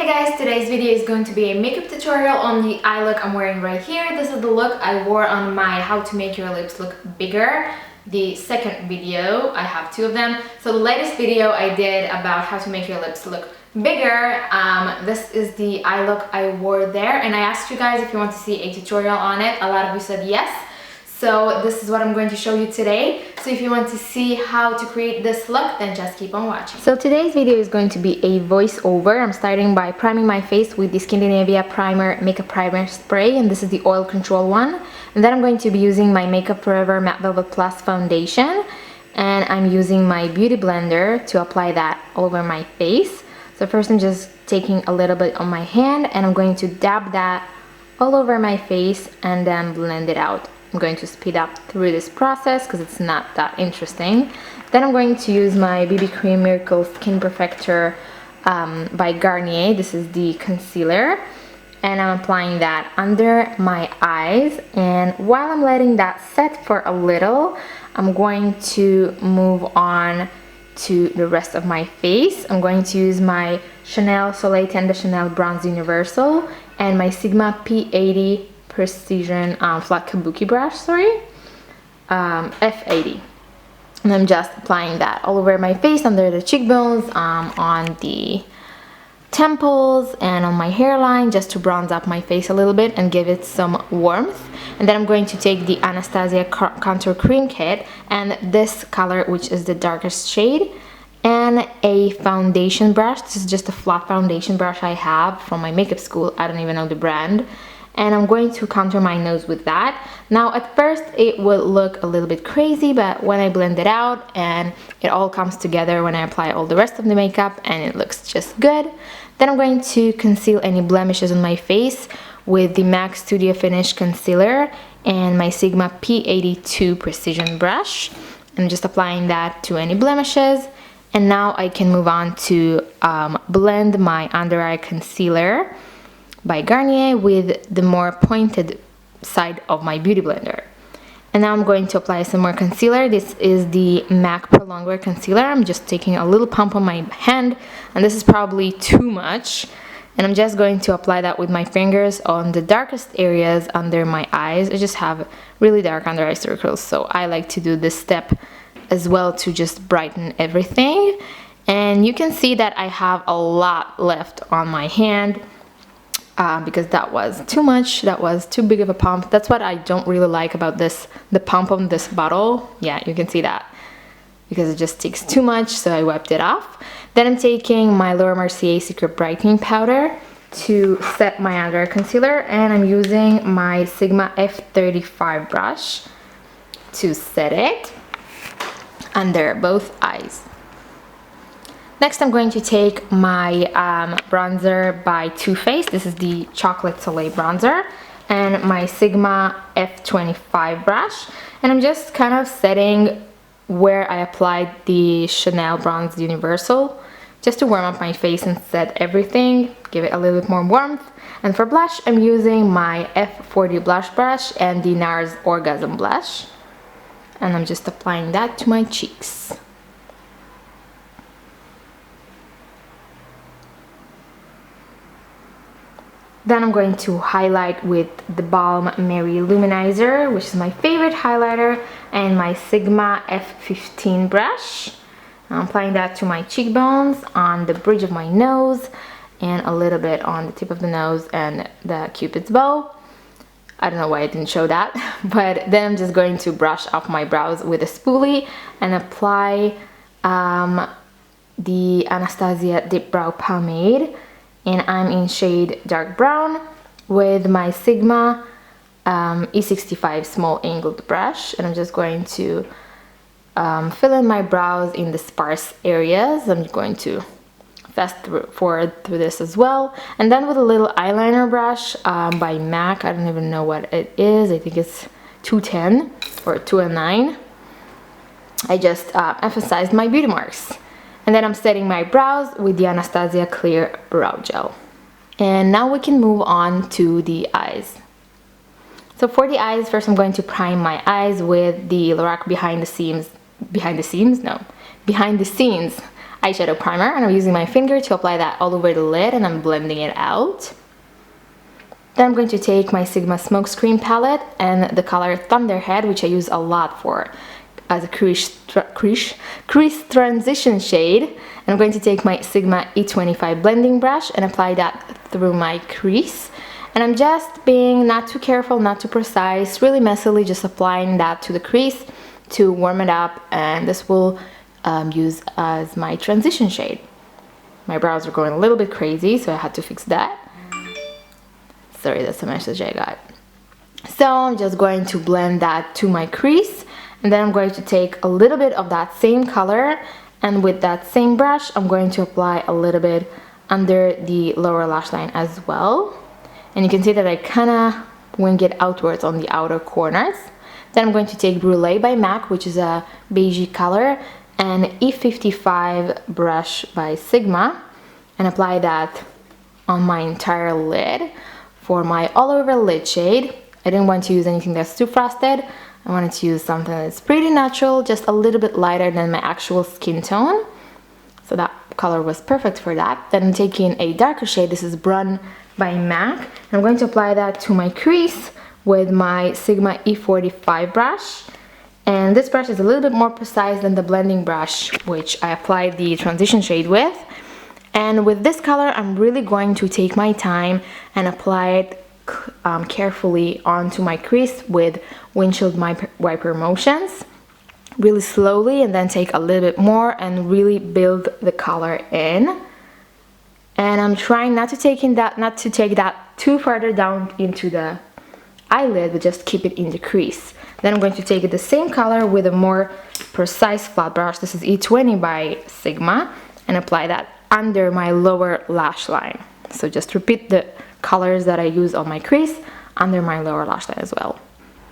Hey guys, today's video is going to be a makeup tutorial on the eye look I'm wearing right here. This is the look I wore on my how to make your lips look bigger. The second video, I have two of them. So the latest video I did about how to make your lips look bigger, this is the eye look I wore there, and I asked you guys if you want to see a tutorial on it. A lot of you said yes. So this is what I'm going to show you today. So if you want to see how to create this look, then just keep on watching. So today's video is going to be a voiceover. I'm starting by priming my face with the Scandinavia Primer Makeup Primer Spray, and this is the oil control one. And then I'm going to be using my Makeup Forever Matte Velvet Plus foundation, and I'm using my beauty blender to apply that all over my face. So first I'm just taking a little bit on my hand, and I'm going to dab that all over my face and then blend it out. I'm going to speed up through this process because it's not that interesting. Then I'm going to use my BB Cream Miracle Skin Perfector by Garnier. This is the concealer, and I'm applying that under my eyes. And while I'm letting that set for a little, I'm going to move on to the rest of my face. I'm going to use my Chanel Soleil Ten de Chanel Bronze Universal and my Sigma P80 Precision flat kabuki brush, F80, and I'm just applying that all over my face, under the cheekbones, on the temples, and on my hairline, just to bronze up my face a little bit and give it some warmth. And then I'm going to take the Anastasia Contour Cream Kit and this color, which is the darkest shade, and a foundation brush. This is just a flat foundation brush I have from my makeup school. I don't even know the brand. And I'm going to contour my nose with that. Now at first it will look a little bit crazy, but when I blend it out and it all comes together when I apply all the rest of the makeup, and it looks just good, then I'm going to conceal any blemishes on my face with the MAC Studio Finish Concealer and my Sigma P82 Precision brush. I'm just applying that to any blemishes. And now I can move on to blend my under eye concealer by Garnier with the more pointed side of my beauty blender. And now I'm going to apply some more concealer. This is the MAC Pro Longwear Concealer. I'm just taking a little pump on my hand, and this is probably too much. And I'm just going to apply that with my fingers on the darkest areas under my eyes. I just have really dark under eye circles, so I like to do this step as well to just brighten everything. And you can see that I have a lot left on my hand, because that was too much, that was too big of a pump. That's what I don't really like about this, the pump on this bottle. Yeah, you can see that, because it just takes too much, so I wiped it off. Then I'm taking my Laura Mercier Secret Brightening Powder to set my under eye concealer, and I'm using my Sigma F35 brush to set it under both eyes. Next, I'm going to take my bronzer by Too Faced. This is the Chocolate Soleil bronzer, and my Sigma F25 brush. And I'm just kind of setting where I applied the Chanel Bronze Universal, just to warm up my face and set everything, give it a little bit more warmth. And for blush, I'm using my F40 blush brush and the NARS Orgasm blush. And I'm just applying that to my cheeks. Then I'm going to highlight with the Balm Mary Luminizer, which is my favorite highlighter, and my Sigma F15 brush. I'm applying that to my cheekbones, on the bridge of my nose, and a little bit on the tip of the nose and the Cupid's bow. I don't know why I didn't show that, but then I'm just going to brush off my brows with a spoolie and apply the Anastasia Dip Brow Pomade. And I'm in shade dark brown with my Sigma E65 small angled brush, and I'm just going to fill in my brows in the sparse areas. I'm going to fast forward through this as well. And then with a little eyeliner brush by MAC, I don't even know what it is, I think it's 210 or 209, I just emphasized my beauty marks. And then I'm setting my brows with the Anastasia Clear Brow Gel. And now we can move on to the eyes. So for the eyes, first I'm going to prime my eyes with the Lorac Behind the Scenes eyeshadow primer, and I'm using my finger to apply that all over the lid, and I'm blending it out. Then I'm going to take my Sigma Smokescreen palette and the color Thunderhead, which I use a lot for as a crease transition shade. And I'm going to take my Sigma E25 blending brush and apply that through my crease. And I'm just being not too careful, not too precise, really messily just applying that to the crease to warm it up, and this will use as my transition shade. My brows are going a little bit crazy, so I had to fix that. Sorry, that's the message I got. So I'm just going to blend that to my crease, and then I'm going to take a little bit of that same color, and with that same brush I'm going to apply a little bit under the lower lash line as well. And you can see that I kind of wing it outwards on the outer corners. Then I'm going to take Brulee by MAC, which is a beigey color, and E55 brush by Sigma, and apply that on my entire lid for my all over lid shade. I didn't want to use anything that's too frosted. I wanted to use something that's pretty natural, just a little bit lighter than my actual skin tone. So that color was perfect for that. Then I'm taking a darker shade. This is Brun by MAC. And I'm going to apply that to my crease with my Sigma E45 brush. And this brush is a little bit more precise than the blending brush, which I applied the transition shade with. And with this color, I'm really going to take my time and apply it carefully onto my crease with windshield wiper motions, really slowly, and then take a little bit more and really build the color in. And I'm trying not to take that too further down into the eyelid, but just keep it in the crease. Then I'm going to take the same color with a more precise flat brush. This is E20 by Sigma, and apply that under my lower lash line. So just repeat the colors that I use on my crease under my lower lash line as well.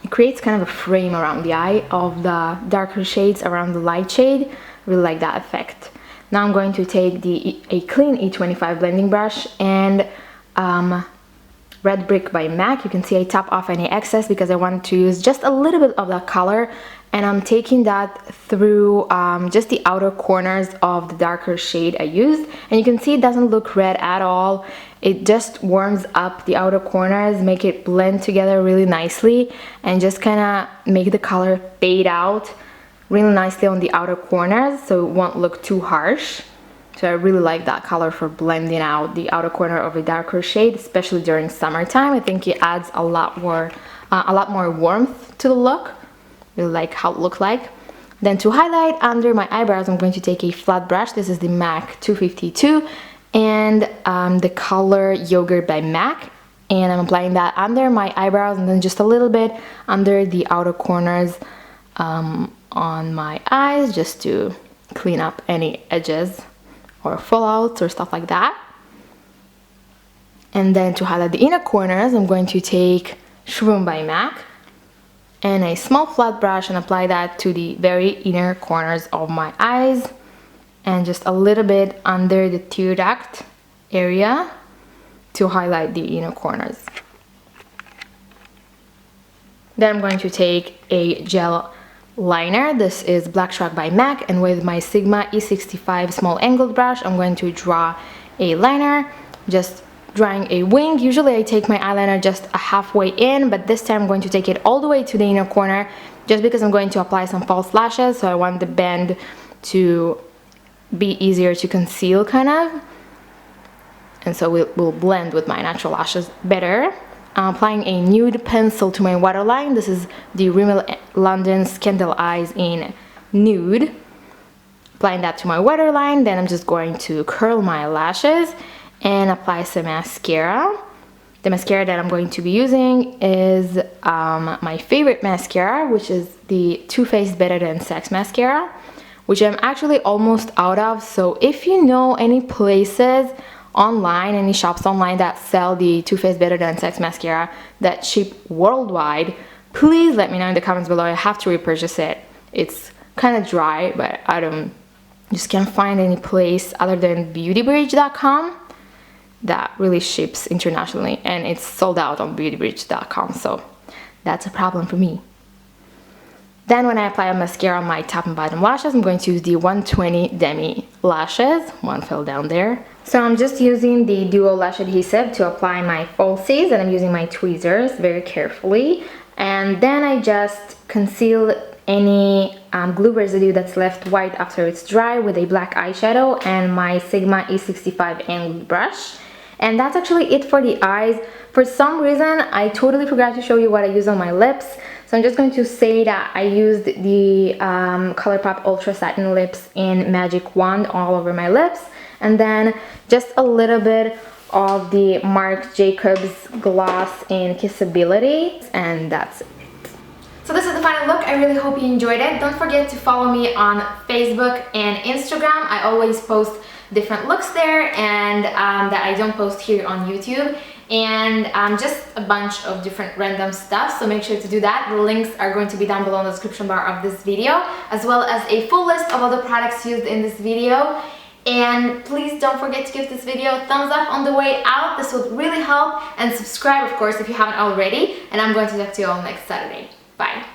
It creates kind of a frame around the eye of the darker shades around the light shade. Really like that effect. Now I'm going to take a clean E25 blending brush and Red Brick by MAC. You can see I tap off any excess because I want to use just a little bit of that color, and I'm taking that through just the outer corners of the darker shade I used. And you can see it doesn't look red at all. It just warms up the outer corners, make it blend together really nicely, and just kind of make the color fade out really nicely on the outer corners so it won't look too harsh. So I really like that color for blending out the outer corner of a darker shade, especially during summertime. I think it adds a lot more warmth to the look. Really like how it looks like. Then to highlight under my eyebrows, I'm going to take a flat brush. This is the MAC 252 and the color Yogurt by MAC. And I'm applying that under my eyebrows and then just a little bit under the outer corners on my eyes, just to clean up any edges or fallouts or stuff like that. And then to highlight the inner corners, I'm going to take Shroom by MAC and a small flat brush and apply that to the very inner corners of my eyes and just a little bit under the tear duct area to highlight the inner corners. Then I'm going to take a gel liner. This is Black Shark by MAC, and with my Sigma E65 small angled brush I'm going to draw a liner, just drawing a wing. Usually I take my eyeliner just a halfway in, but this time I'm going to take it all the way to the inner corner just because I'm going to apply some false lashes, so I want the bend to be easier to conceal kind of, and so we'll blend with my natural lashes better. I'm applying a nude pencil to my waterline. This is the Rimmel London Scandal Eyes in Nude. Applying that to my waterline, then I'm just going to curl my lashes and apply some mascara. The mascara that I'm going to be using is my favorite mascara, which is the Too Faced Better Than Sex mascara, which I'm actually almost out of. So if you know any places online, any shops online that sell the Too Faced Better Than Sex mascara that ship worldwide, please let me know in the comments below. I have to repurchase it. It's kind of dry, but I just can't find any place other than beautybridge.com that really ships internationally, and it's sold out on beautybridge.com, so that's a problem for me. Then when I apply a mascara on my top and bottom lashes, I'm going to use the 120 Demi lashes. One fell down there. So I'm just using the Duo Lash Adhesive to apply my falsies, and I'm using my tweezers very carefully. And then I just conceal any glue residue that's left white after it's dry with a black eyeshadow and my Sigma E65 angled brush. And that's actually it for the eyes. For some reason, I totally forgot to show you what I use on my lips. So I'm just going to say that I used the ColourPop Ultra Satin Lips in Magic Wand all over my lips. And then just a little bit of the Marc Jacobs Gloss in Kissability. And that's it. So this is the final look. I really hope you enjoyed it. Don't forget to follow me on Facebook and Instagram. I always post different looks there, and that I don't post here on YouTube, and just a bunch of different random stuff, so make sure to do that. The links are going to be down below in the description bar of this video, as well as a full list of all the products used in this video. And please don't forget to give this video a thumbs up on the way out. This would really help, and subscribe, of course, if you haven't already. And I'm going to talk to you all next Saturday. Bye.